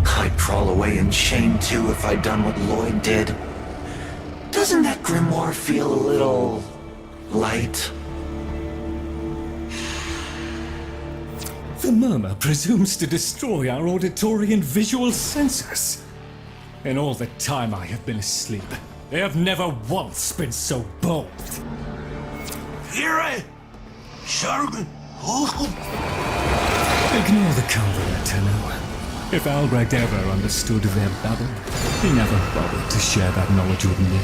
I'd crawl away in shame too if I'd done what Lloyd did. Doesn't that grimoire feel a little light? The murmur presumes to destroy our auditory and visual senses. In all the time I have been asleep, they have never once been so bold. Here, Shargun. Ignore the Calvary, Tenno. If Albrecht ever understood their babble, he never bothered to share that knowledge with me.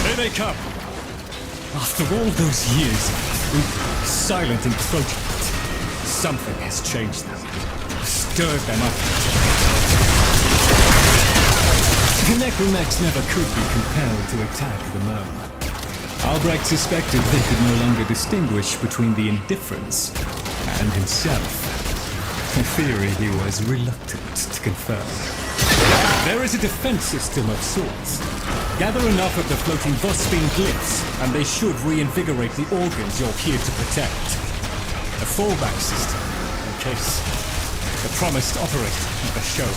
Here they come! After all those years of silent encroachment, something has changed them, stirred them up. The Necromax never could be compelled to attack the murmur. Albrecht suspected they could no longer distinguish between the indifference and himself. A theory he was reluctant to confirm. There is a defense system of sorts. Gather enough of the floating Vosphine glyphs, and they should reinvigorate the organs you're here to protect. A fallback system, in case the promised operator never showed.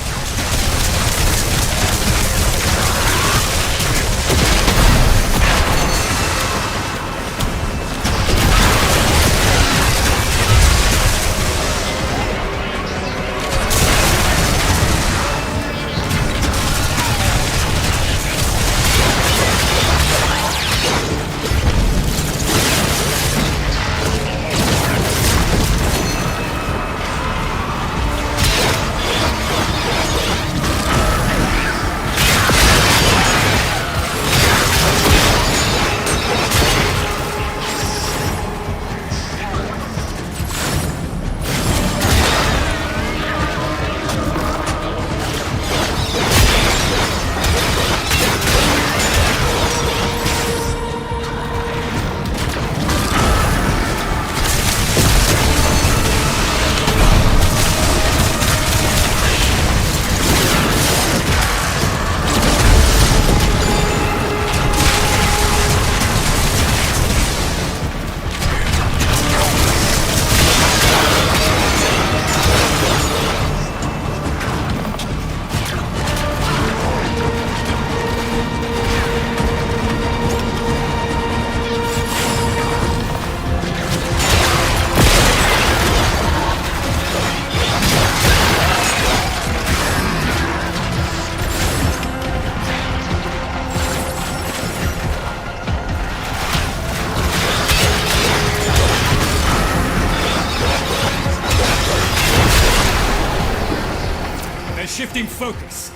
Shifting focus.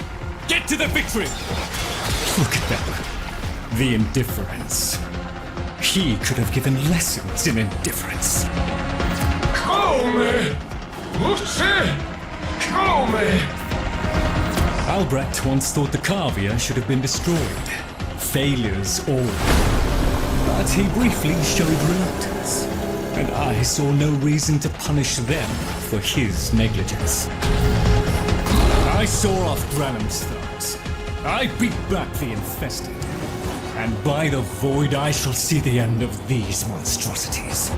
Get to the victory! Look at them. The indifference. He could have given lessons in indifference. Come! Lucy! Come! Albrecht once thought the Cavia should have been destroyed. Failures all. But he briefly showed reluctance. And I saw no reason to punish them for his negligence. I saw off Granum's thugs. I beat back the infested. And by the void I shall see the end of these monstrosities.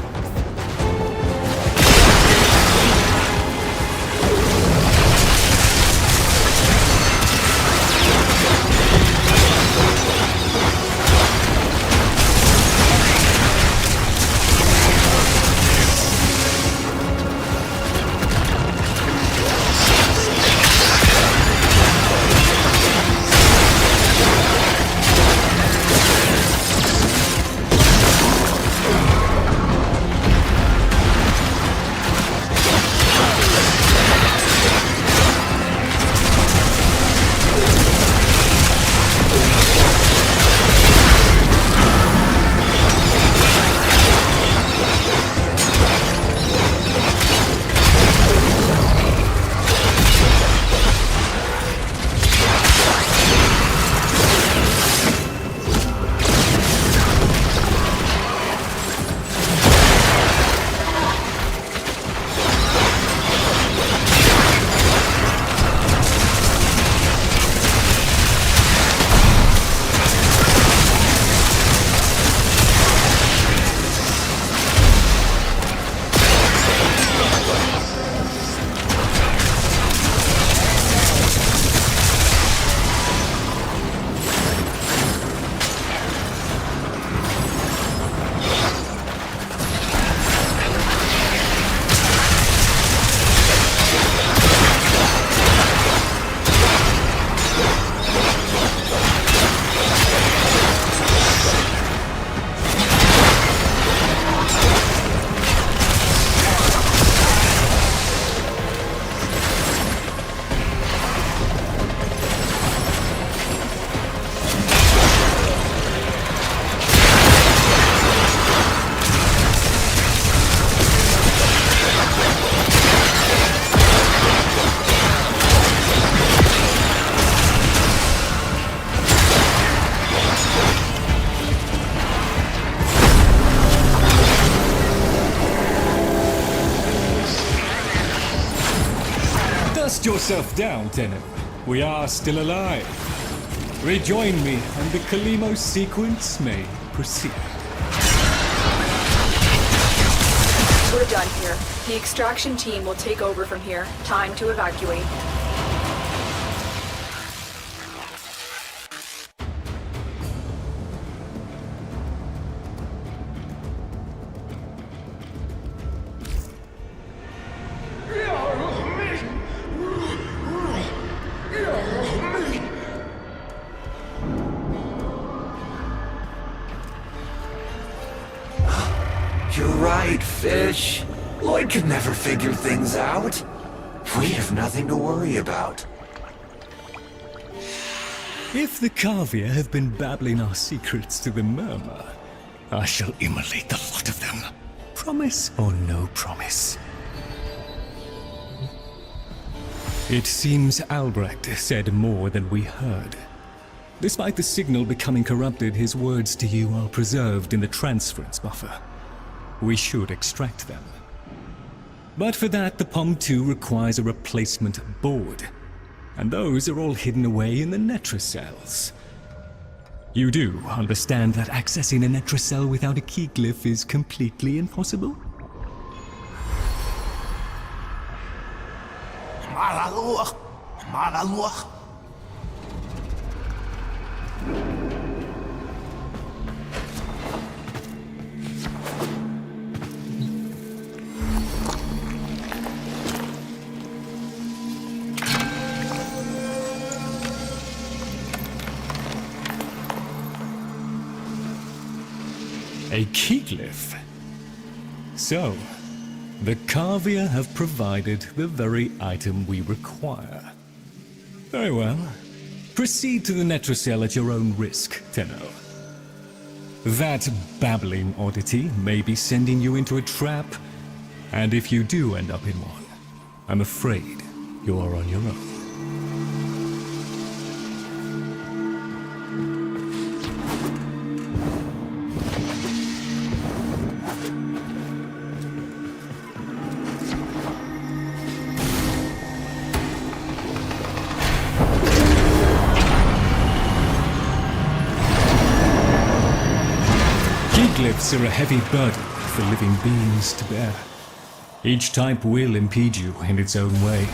Dust yourself down, Tenno. We are still alive. Rejoin me, and the Kalimo sequence may proceed. We're done here. The extraction team will take over from here. Time to evacuate. You're right, Fish. Lloyd could never figure things out. We have nothing to worry about. If the Kavia have been babbling our secrets to the Murmur, I shall immolate the lot of them. Promise or no promise? It seems Albrecht said more than we heard. Despite the signal becoming corrupted, his words to you are preserved in the transference buffer. We should extract them. But for that, the POM-2 requires a replacement board. And those are all hidden away in the Netracels. You do understand that accessing a Netracell without a key glyph is completely impossible? Maraloch. Maraloch. A key glyph? So, the Kavia have provided the very item we require. Very well. Proceed to the Netracell at your own risk, Tenno. That babbling oddity may be sending you into a trap, and if you do end up in one, I'm afraid you are on your own. Glyphs are a heavy burden for living beings to bear. Each type will impede you in its own way.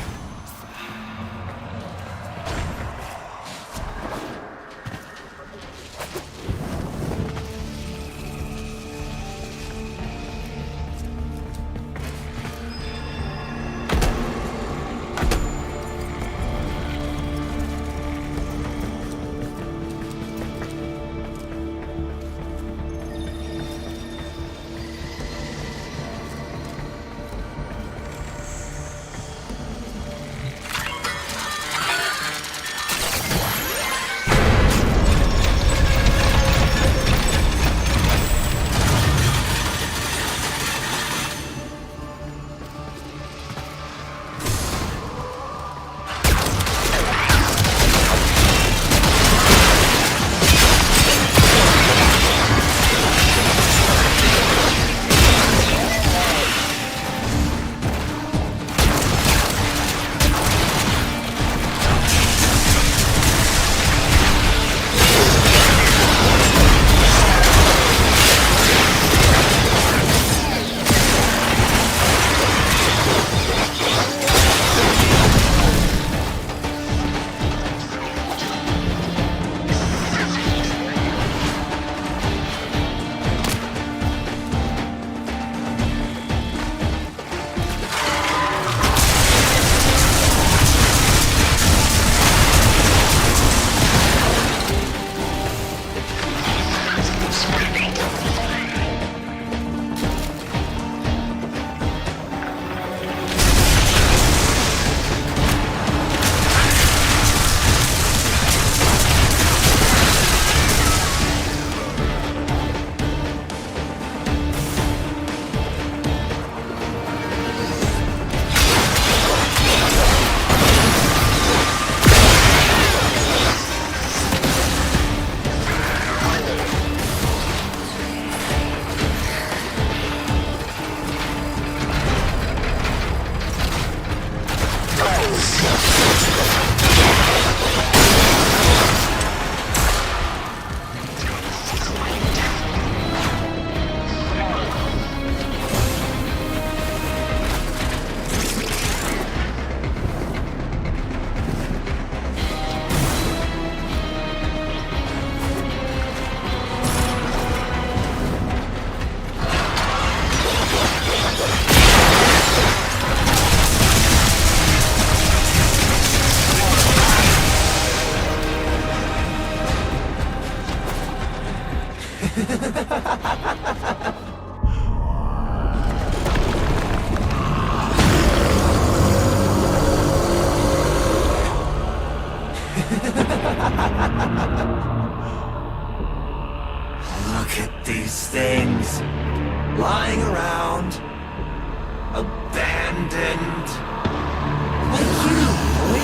Abandoned. Like you, boy.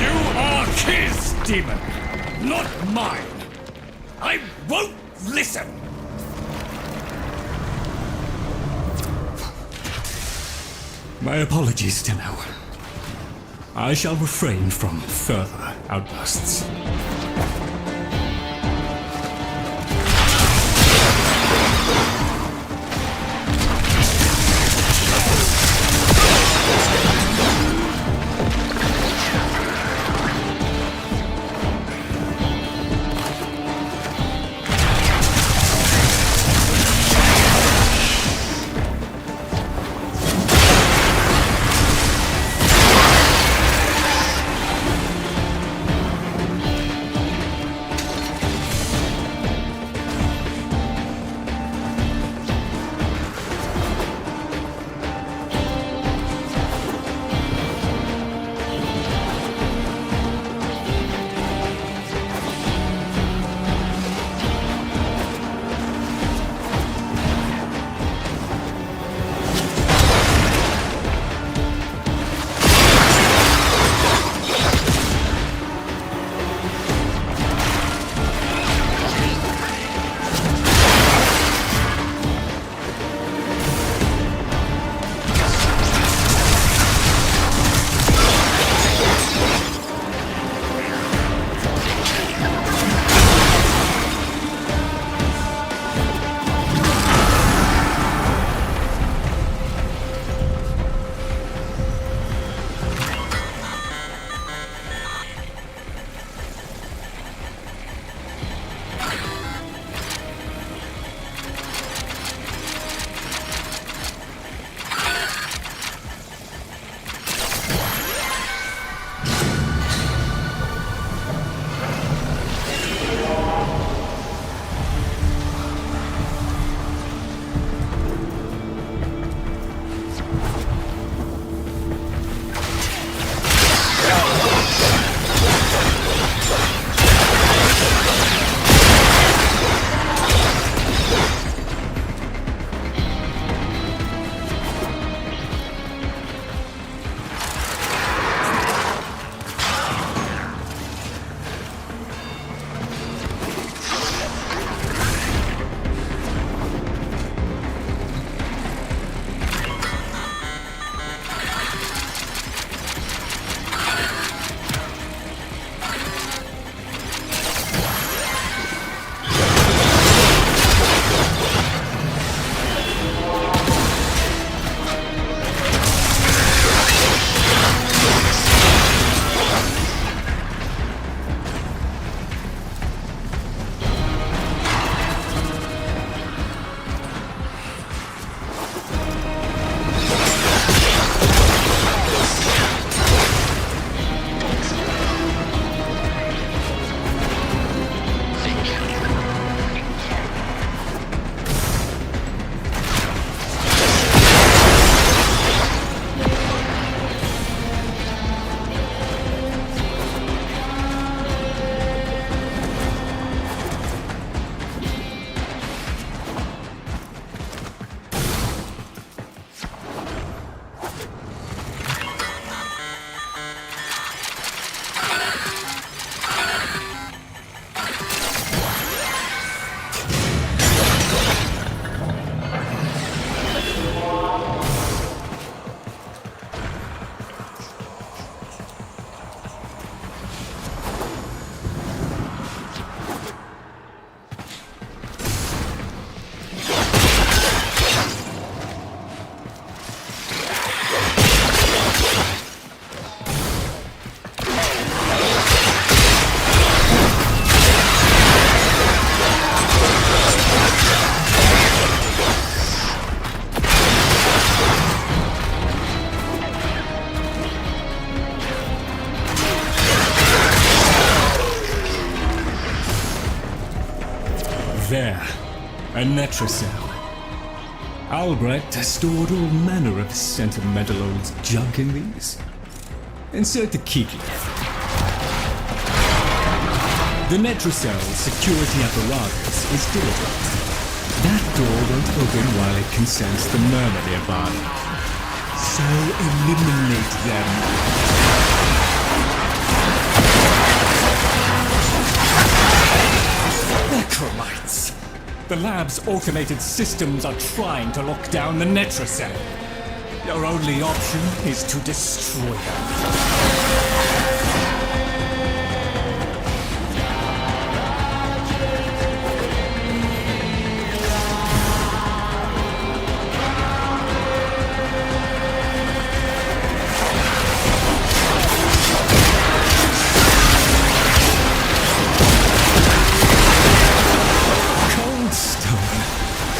You are his demon, not mine. I won't listen. My apologies, Tenno. I shall refrain from further outbursts. There, a Netrocell. Albrecht has stored all manner of sentimental old junk in these. Insert the key leaf. The Netrocell security apparatus is diligent. That door won't spoken while it can sense the murmur nearby. So eliminate them. Necromites! The lab's automated systems are trying to lock down the Netracell. Your only option is to destroy them.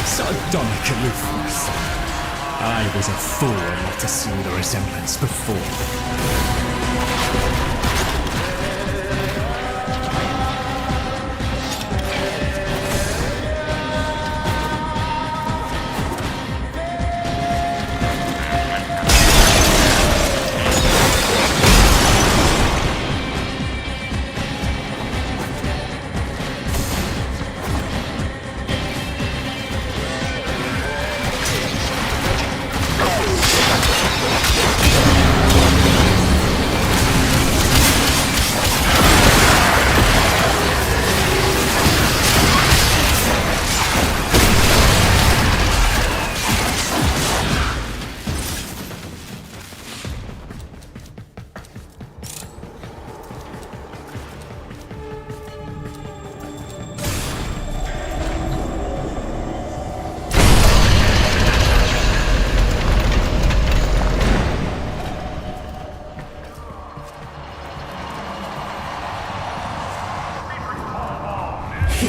Sardonic aloofness. I was a fool not to see the resemblance before.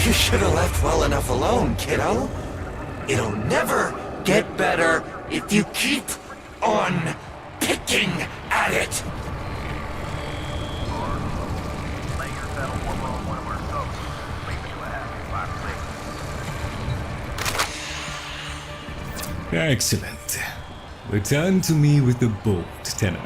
You should have left well enough alone, kiddo. It'll never get better if you keep on picking at it. Excellent. Return to me with the bolt, Tenor.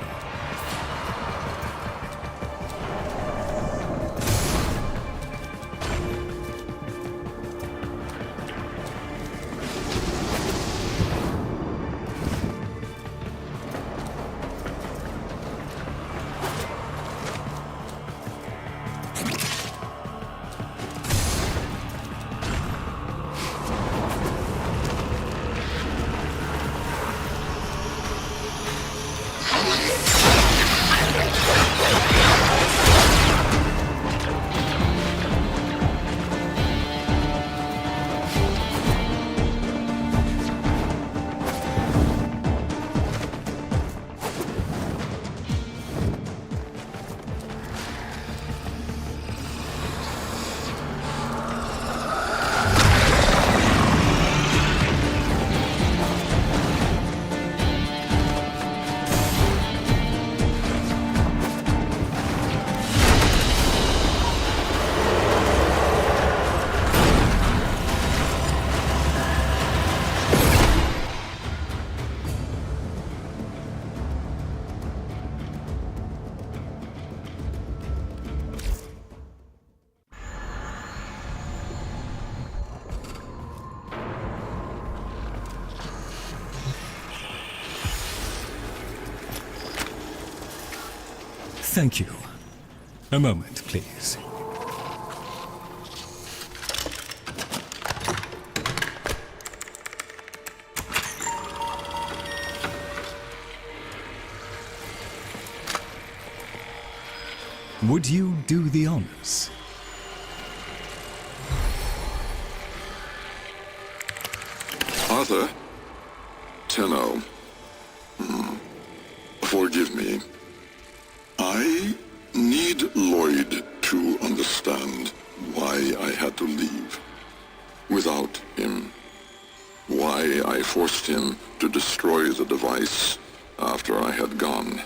Thank you. A moment, please. Would you do the honors? Arthur? Tenno. Forgive me. I need Lloyd to understand why I had to leave. Without him. Why I forced him to destroy the device after I had gone.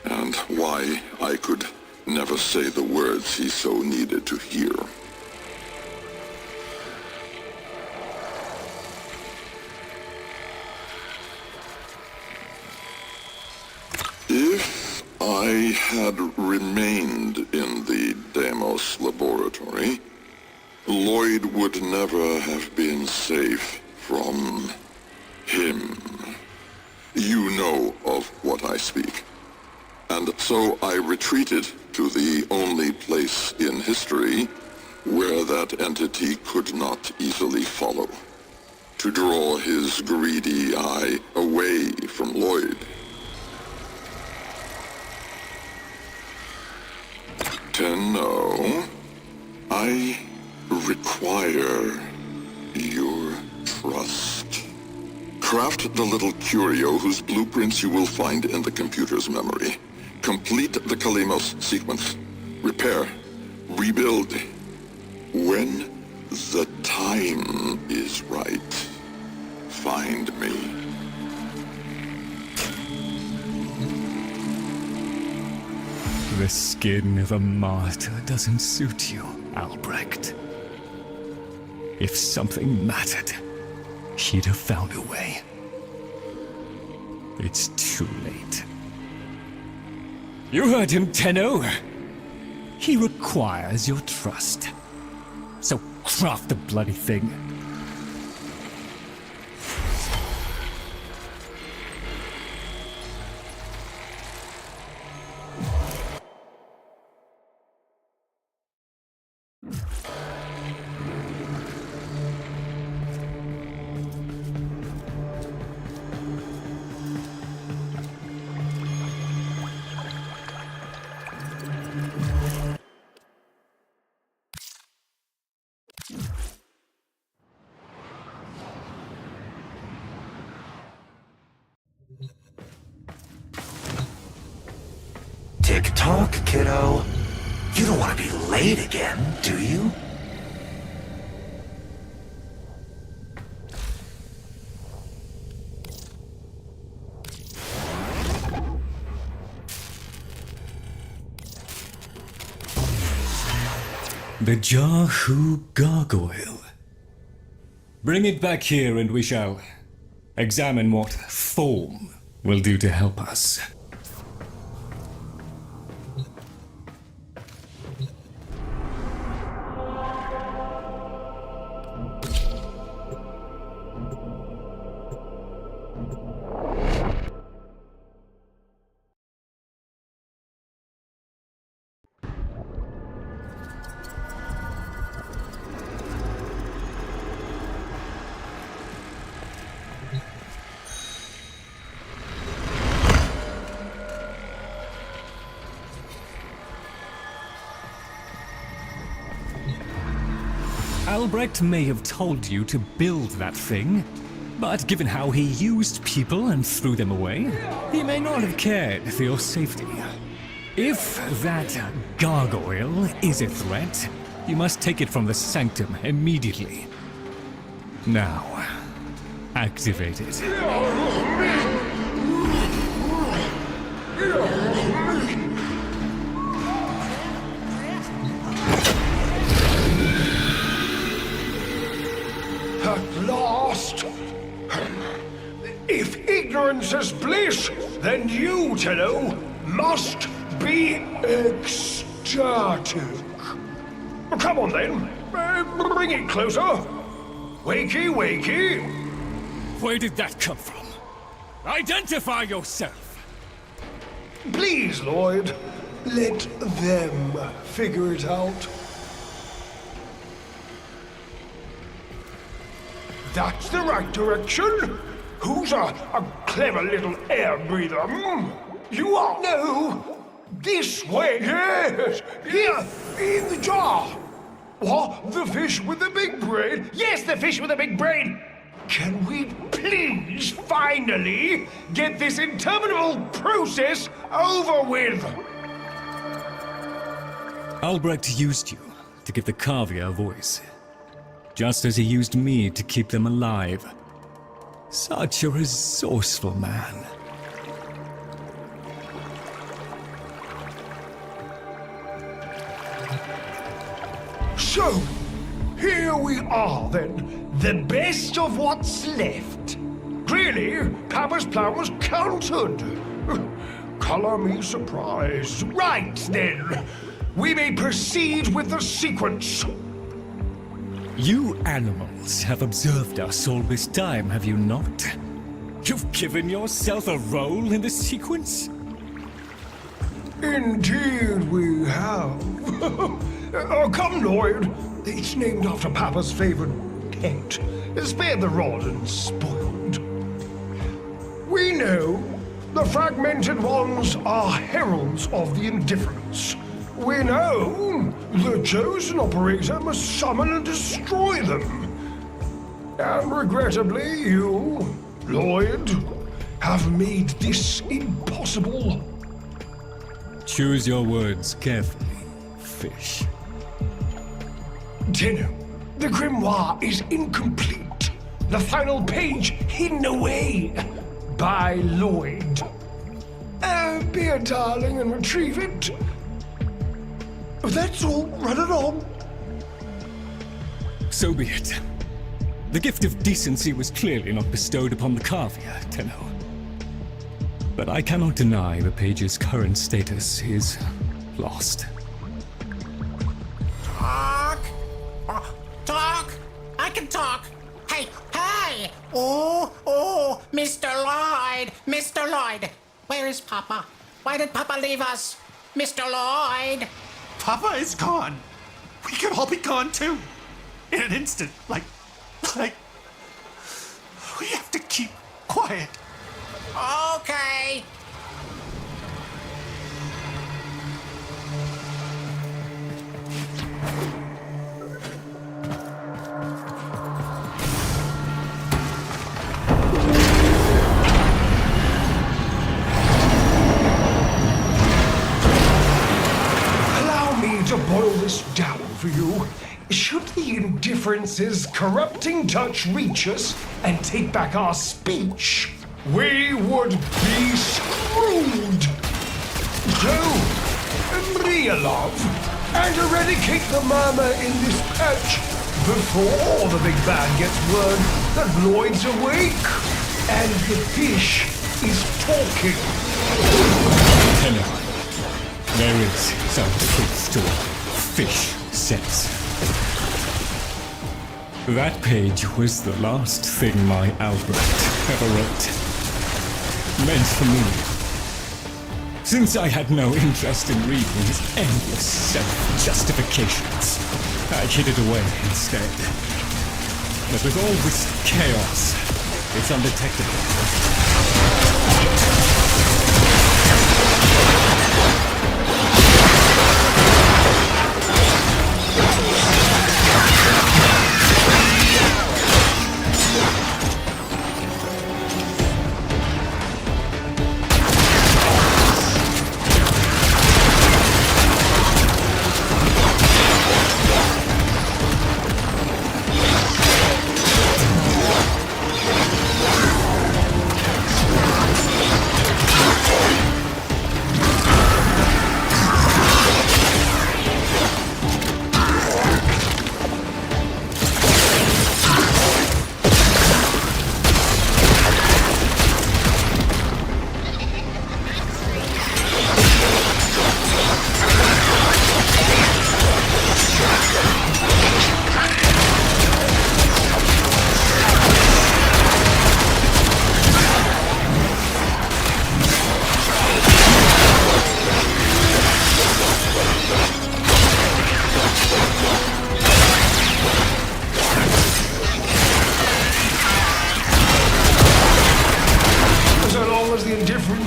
And why I could never say the words he so needed to hear. If I had remained in the Deimos laboratory, Lloyd would never have been safe from him. You know of what I speak. And so I retreated to the only place in history where that entity could not easily follow, to draw his greedy eye away from Lloyd. Tenno, I require your trust. Craft the little curio whose blueprints you will find in the computer's memory. Complete the Kalemos sequence. Repair. Rebuild. When the time is right, find me. The skin of a martyr doesn't suit you, Albrecht. If something mattered, he'd have found a way. It's too late. You heard him, Tenno. He requires your trust. So craft the bloody thing. Tick-tock, kiddo. You don't want to be late again, do you? The Jahu gargoyle. Bring it back here and we shall examine what form will do to help us. Albrecht may have told you to build that thing, but given how he used people and threw them away, he may not have cared for your safety. If that gargoyle is a threat, you must take it from the sanctum immediately. Now, activate it. At last! If ignorance is bliss, then you, Tenno, must be ecstatic. Come on then, bring it closer. Wakey, wakey. Where did that come from? Identify yourself! Please, Lloyd, let them figure it out. That's the right direction. Who's a clever little air breather? You are? No. This way. Yes. Here, in the jar. What? The fish with the big brain? Yes, the fish with the big brain. Can we please finally get this interminable process over with? Albrecht used you to give the Kavia a voice. Just as he used me to keep them alive. Such a resourceful man. So, here we are then, the best of what's left. Clearly, Papa's plan was countered. Color me surprised. Right then, we may proceed with the sequence. You animals have observed us all this time, have you not? You've given yourself a role in this sequence? Indeed we have. Oh, come, Lloyd. It's named after Papa's favorite pet. Spare the rod and spoiled. We know the fragmented ones are heralds of the indifference. We know the chosen operator must summon and destroy them. And regrettably, you, Lloyd, have made this impossible. Choose your words carefully, fish. Tenno, the grimoire is incomplete. The final page hidden away by Lloyd. Be a darling and retrieve it. That's all. Run it on. So be it. The gift of decency was clearly not bestowed upon the Carvier, Tenno. But I cannot deny the page's current status is lost. Talk. Talk. I can talk. Hey, hey. Oh, Mr. Lloyd. Mr. Lloyd. Where is Papa? Why did Papa leave us? Mr. Lloyd. Papa is gone. We could all be gone too. In an instant. Like, we have to keep quiet. Okay. Allow me to boil this down for you. Should the indifference's corrupting touch reach us and take back our speech, we would be screwed. So, real love, and eradicate the murmur in this patch before the big bad gets word that Lloyd's awake and the fish is talking. Tenno, there is some truth to what fish says. That page was the last thing my Albrecht ever wrote. Meant for me. Since I had no interest in reading his endless self-justifications, I hid it away instead. But with all this chaos, it's undetectable.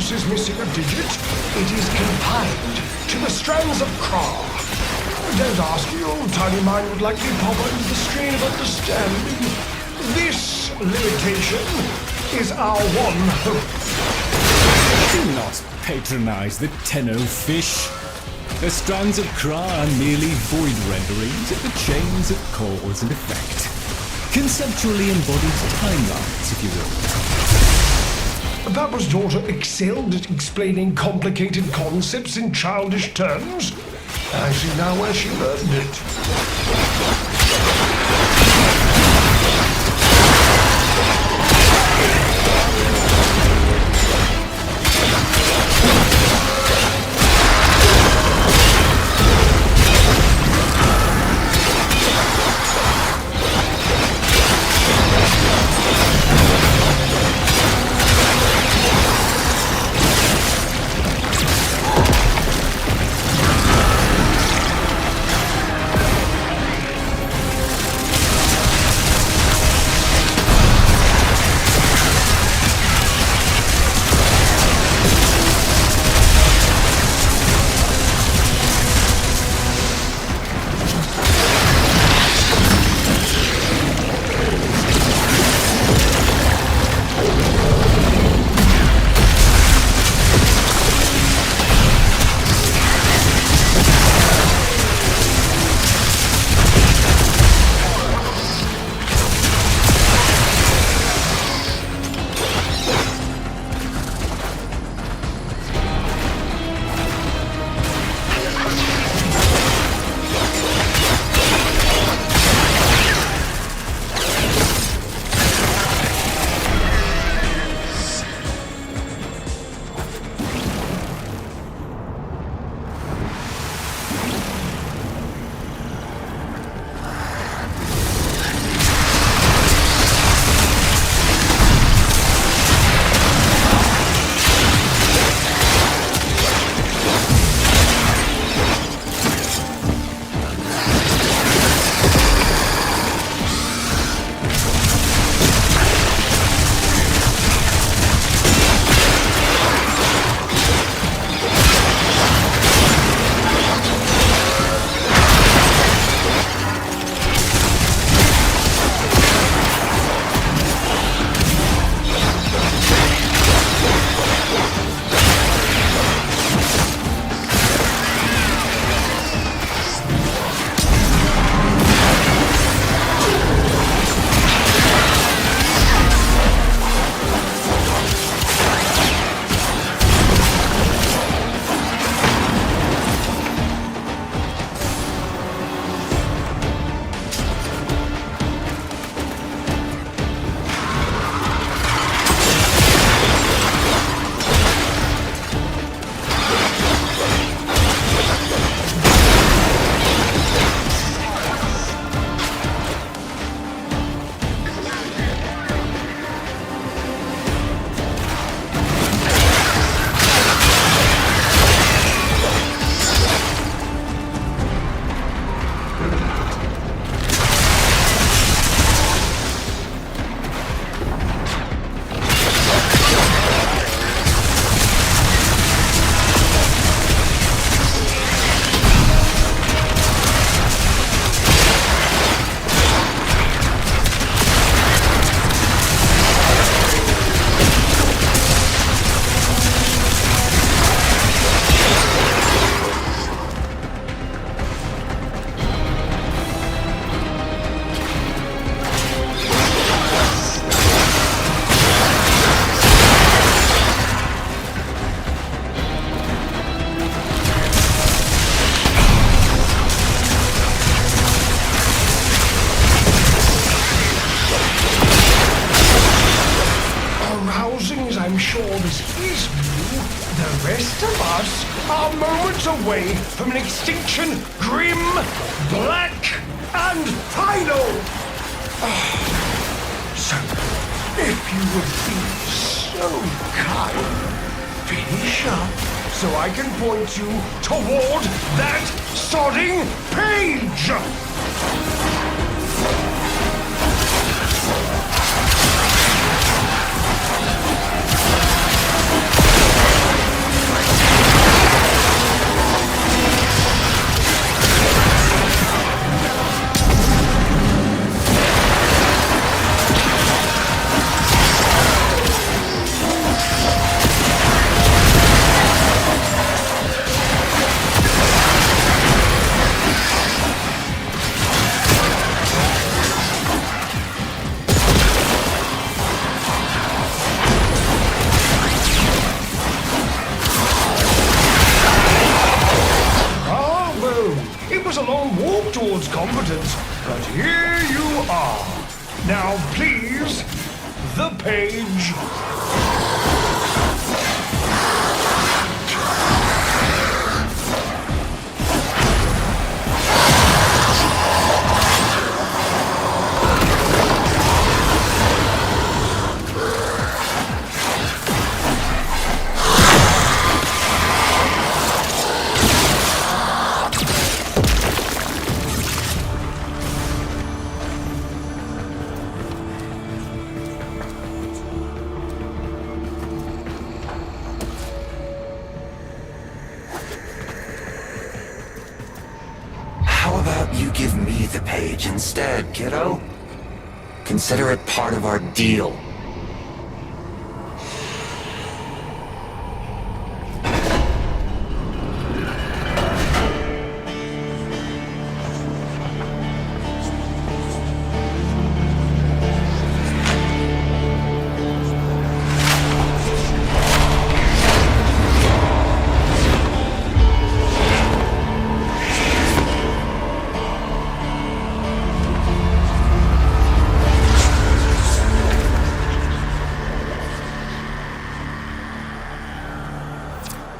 Is missing a digit, it is confined to the strands of Kra. Don't ask, your tiny mind would likely pop under the strain of understanding. This limitation is our one hope. Do not patronize the Tenno fish. The strands of Kra are merely void renderings of the chains of cause and effect. Conceptually embodied timelines, if you will. Papa's daughter excelled at explaining complicated concepts in childish terms. I see now where she learned it. I'm sure this is new, the rest of us are moments away from an extinction grim, black, and final. So, if you would be so kind, finish up so I can point you toward that sodding page! A long walk towards competence, but here you are. Now please, the page. How about you give me the page instead, kiddo? Consider it part of our deal.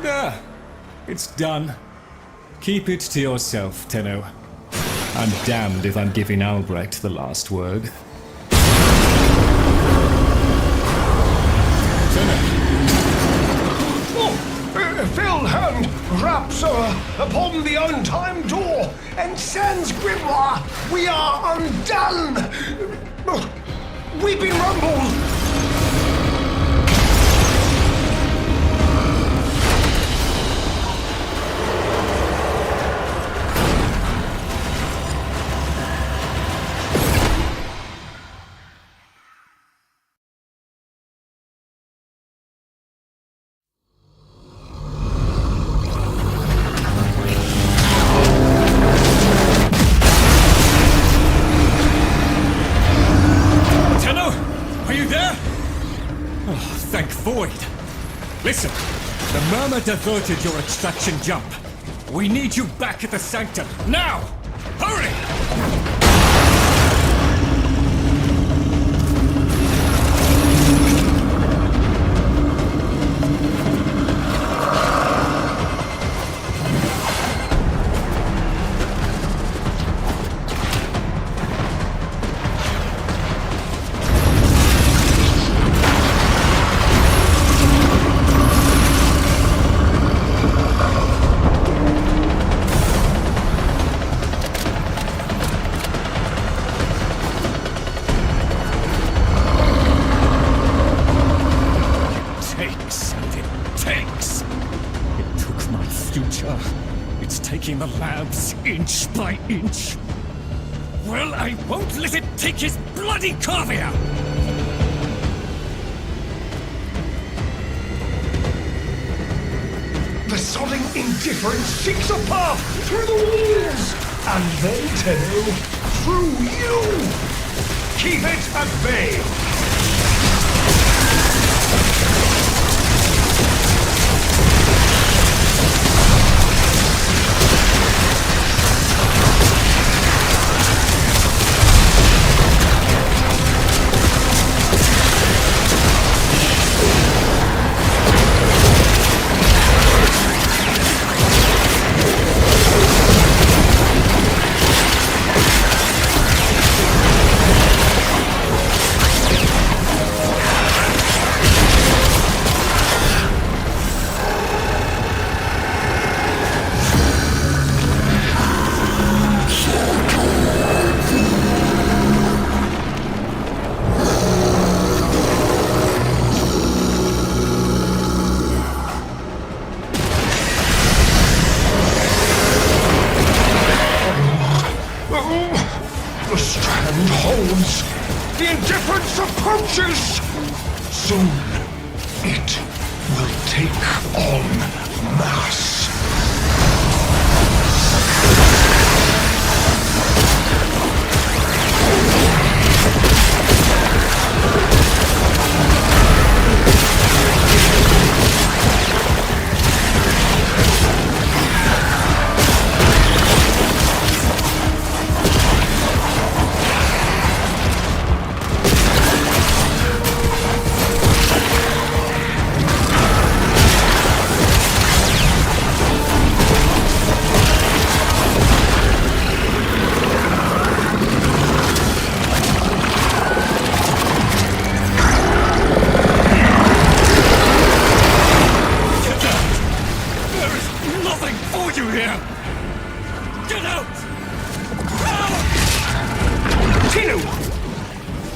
There. It's done. Keep it to yourself, Tenno. I'm damned if I'm giving Albrecht the last word. Fell hand raps upon the untimed door, and sans grimoire, we are undone! Weeping rumble! Thank Void! Listen, the Murmur diverted your extraction jump. We need you back at the Sanctum, now! Hurry! It's taking the labs inch by inch. Well, I won't let it take his bloody corvia! The sodding indifference seeks a path through the walls! And then, Tenno, through you! Keep it at bay! soon, it will take on mass.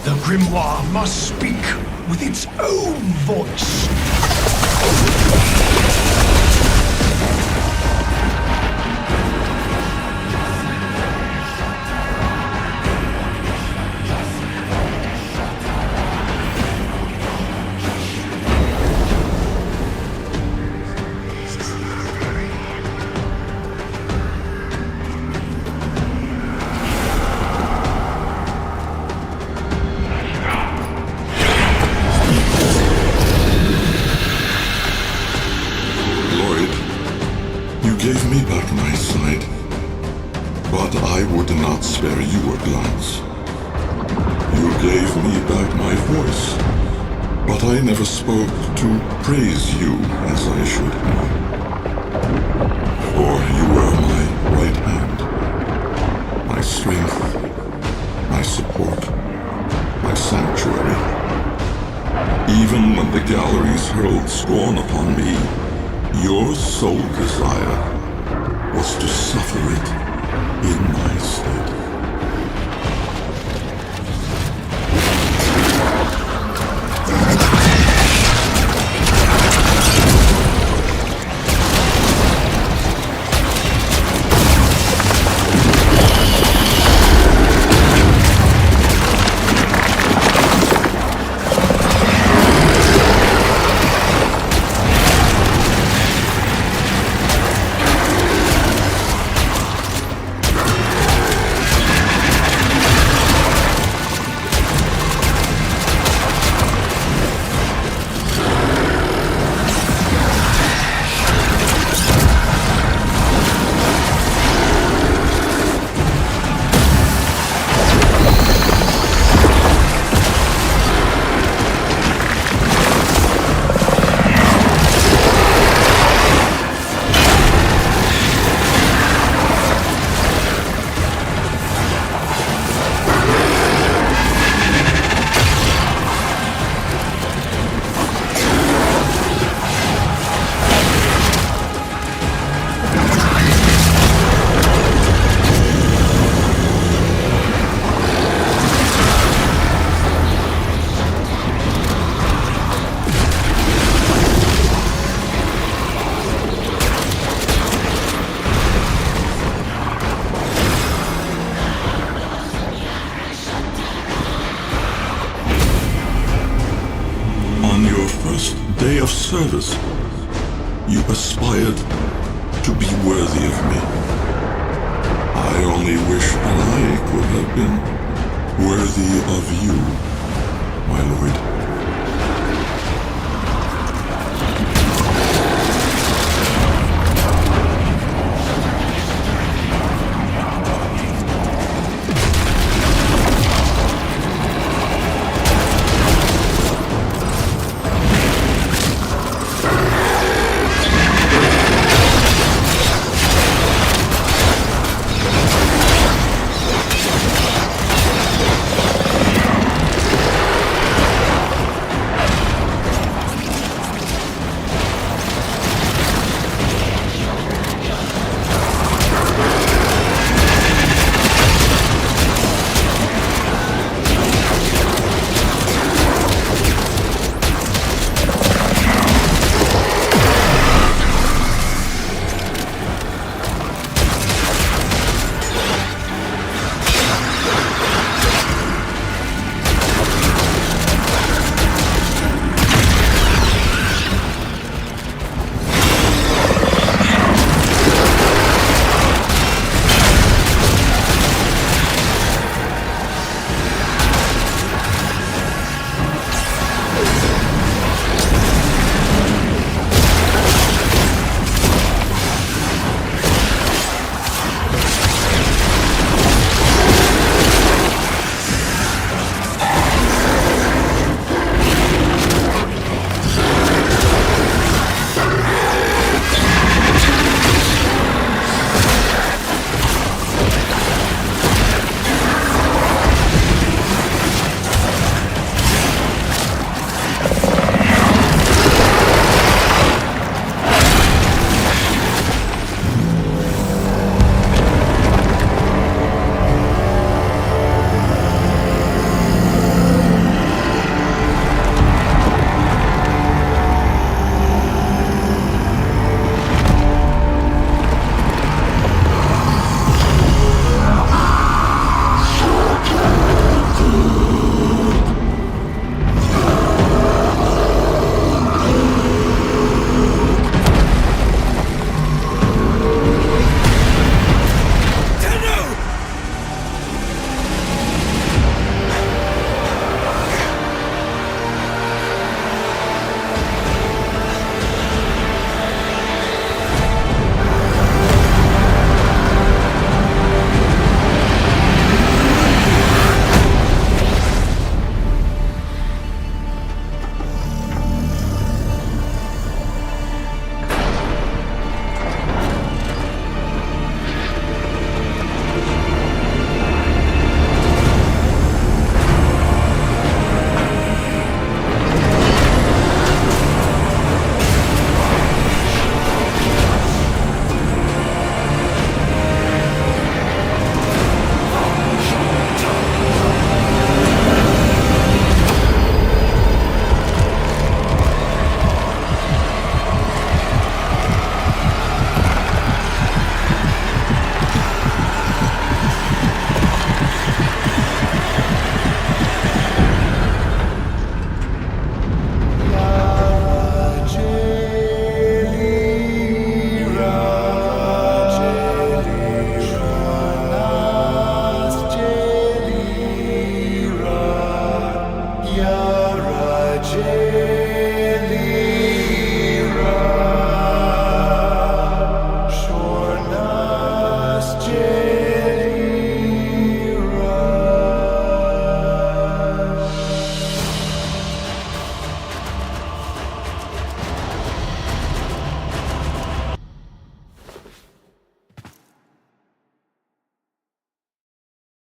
The grimoire must speak with its own voice. You gave me back my sight, but I would not spare you a glance. You gave me back my voice, but I never spoke to praise you as I should have. For you were my right hand, my strength, my support, my sanctuary. Even when the galleries hurled scorn upon me, your sole desire was to suffer it in my stead. Day of service, you aspired to be worthy of me. I only wish that I could have been worthy of you, my lord.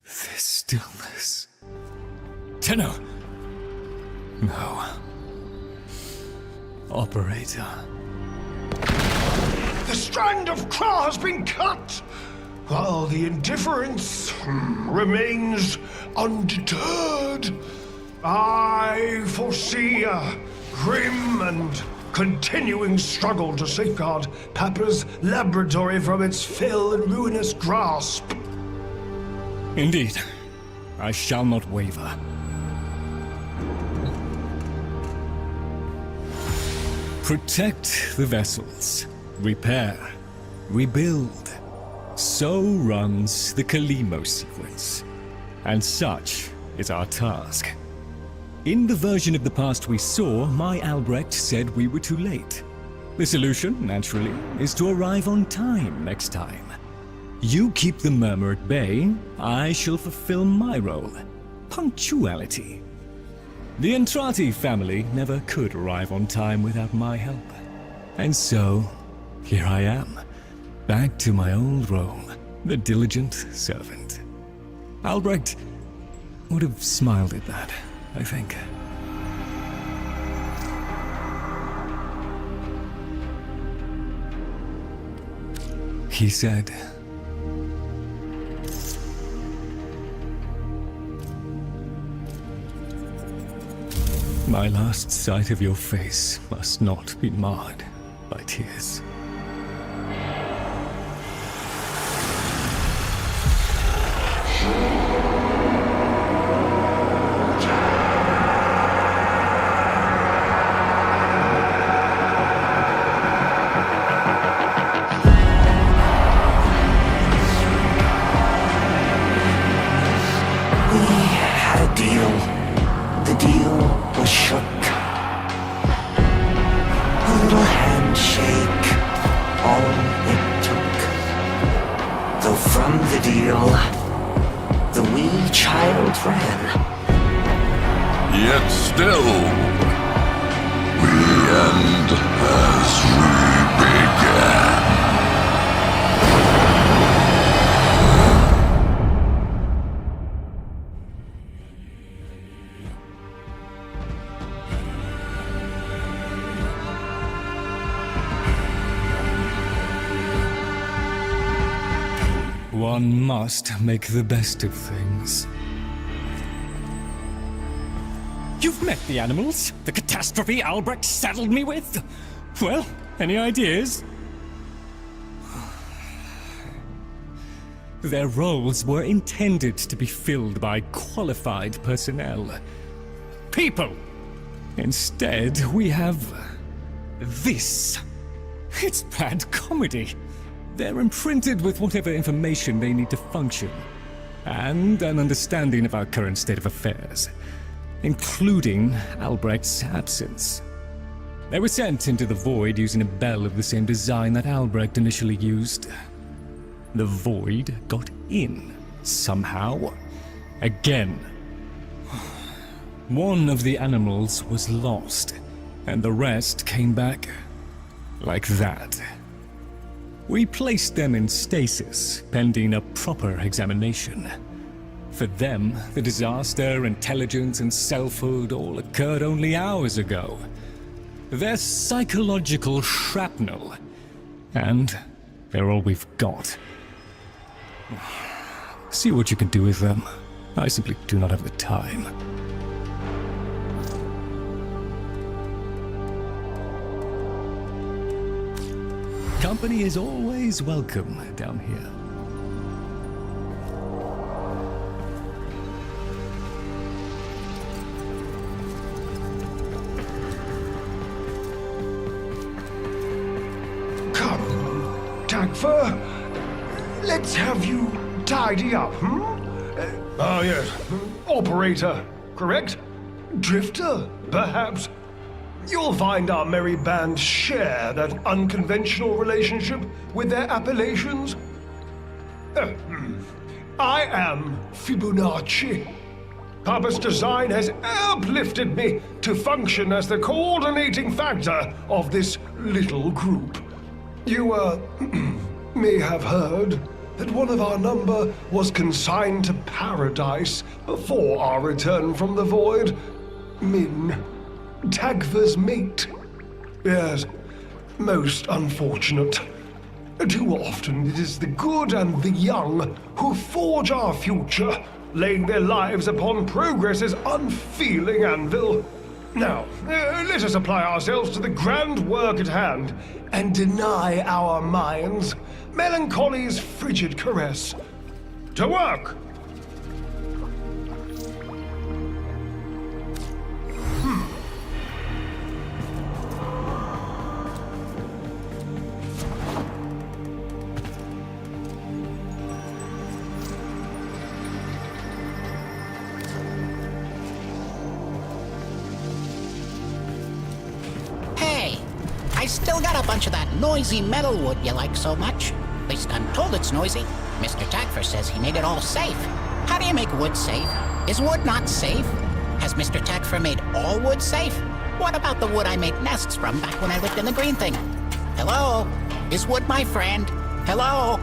This stillness. Tenno! No. Operator. The strand of Kra has been cut, while the indifference remains undeterred. I foresee a grim and continuing struggle to safeguard Papa's laboratory from its fell and ruinous grasp. Indeed. I shall not waver. Protect the vessels. Repair. Rebuild. So runs the Kalimo sequence. And such is our task. In the version of the past we saw, my Albrecht said we were too late. The solution, naturally, is to arrive on time next time. You keep the murmur at bay, I shall fulfill my role. Punctuality. The Entrati family never could arrive on time without my help. And so, here I am, back to my old role, the diligent servant. Albrecht would have smiled at that, I think. He said, "My last sight of your face must not be marred by tears." Yet still, we end as we began. One must make the best of things. You've met the animals? The catastrophe Albrecht saddled me with? Well, any ideas? Their roles were intended to be filled by qualified personnel. People! Instead, we have this. It's bad comedy. They're imprinted with whatever information they need to function, and an understanding of our current state of affairs, including Albrecht's absence. They were sent into the void using a bell of the same design that Albrecht initially used. The void got in, somehow. Again. One of the animals was lost, and the rest came back like that. We placed them in stasis, pending a proper examination. For them, the disaster, intelligence, and selfhood all occurred only hours ago. They're psychological shrapnel. And they're all we've got. See what you can do with them. I simply do not have the time. Company is always welcome down here. Come, Dagfur. Let's have you tidy up, Oh, yes. Operator, correct? Drifter, perhaps? You'll find our merry band share that unconventional relationship with their appellations. I am Fibonacci. Papa's design has uplifted me to function as the coordinating factor of this little group. You, may have heard that one of our number was consigned to paradise before our return from the void. Min, Tagver's mate. Yes, most unfortunate. Too often it is the good and the young who forge our future, laying their lives upon progress's unfeeling anvil. Now, let us apply ourselves to the grand work at hand and deny our minds melancholy's frigid caress. To work! Hey, I still got a bunch of that noisy metal wood you like so much. At least I'm told it's noisy. Mr. Tagfer says he made it all safe. How do you make wood safe? Is wood not safe? Has Mr. Tagfer made all wood safe? What about the wood I made nests from back when I lived in the green thing? Hello? Is wood my friend? Hello?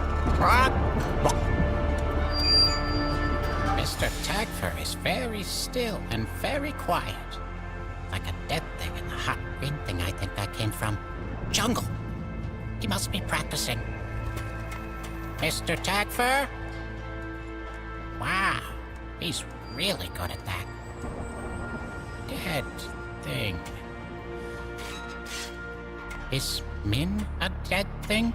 Mr. Tagfer is very still and very quiet. Like a dead thing in the hot green thing I think I came from. Jungle. He must be practicing. Mr. Tagfer? Wow, he's really good at that. Dead thing. Is Min a dead thing?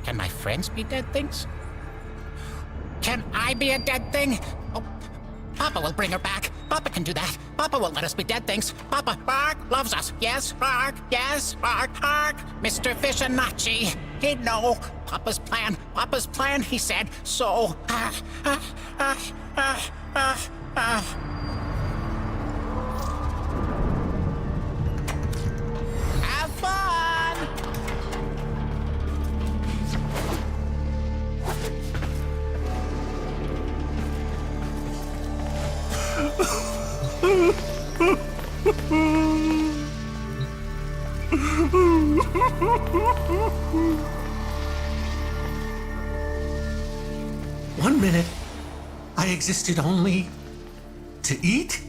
Can my friends be dead things? Can I be a dead thing? Oh, Papa will bring her back. Papa can do that. Papa won't let us be dead things. Papa, bark, loves us. Yes, bark, yes, bark, bark. Mr. Fibonacci, he'd know. Papa's plan, he said. So, have fun! One minute, I existed only to eat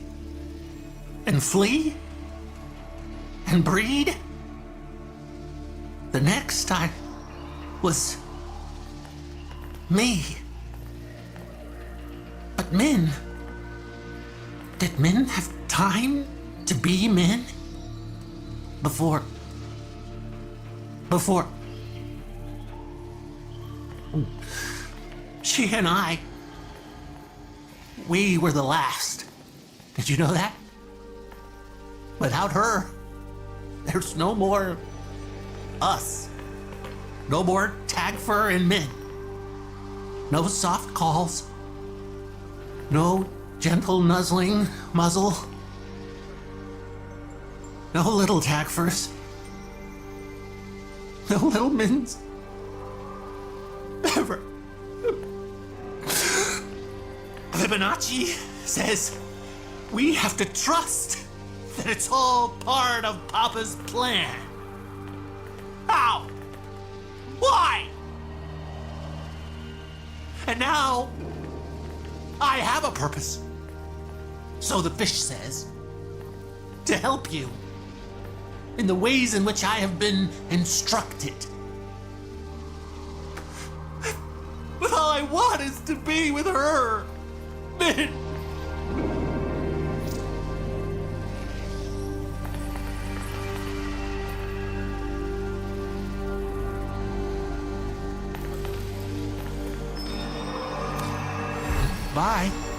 and flee and breed. The next, I was me. But Min, did Min have time to be Min? Before... She and I, we were the last. Did you know that? Without her, there's no more us. No more Tagfer and Min. No soft calls. No gentle nuzzling muzzle. No little Tagfers. No little Mins. Ever. Fibonacci says we have to trust that it's all part of Papa's plan. How? Why? And now I have a purpose. So the fish says, to help you in the ways in which I have been instructed. But all I want is to be with her. Min. Bye.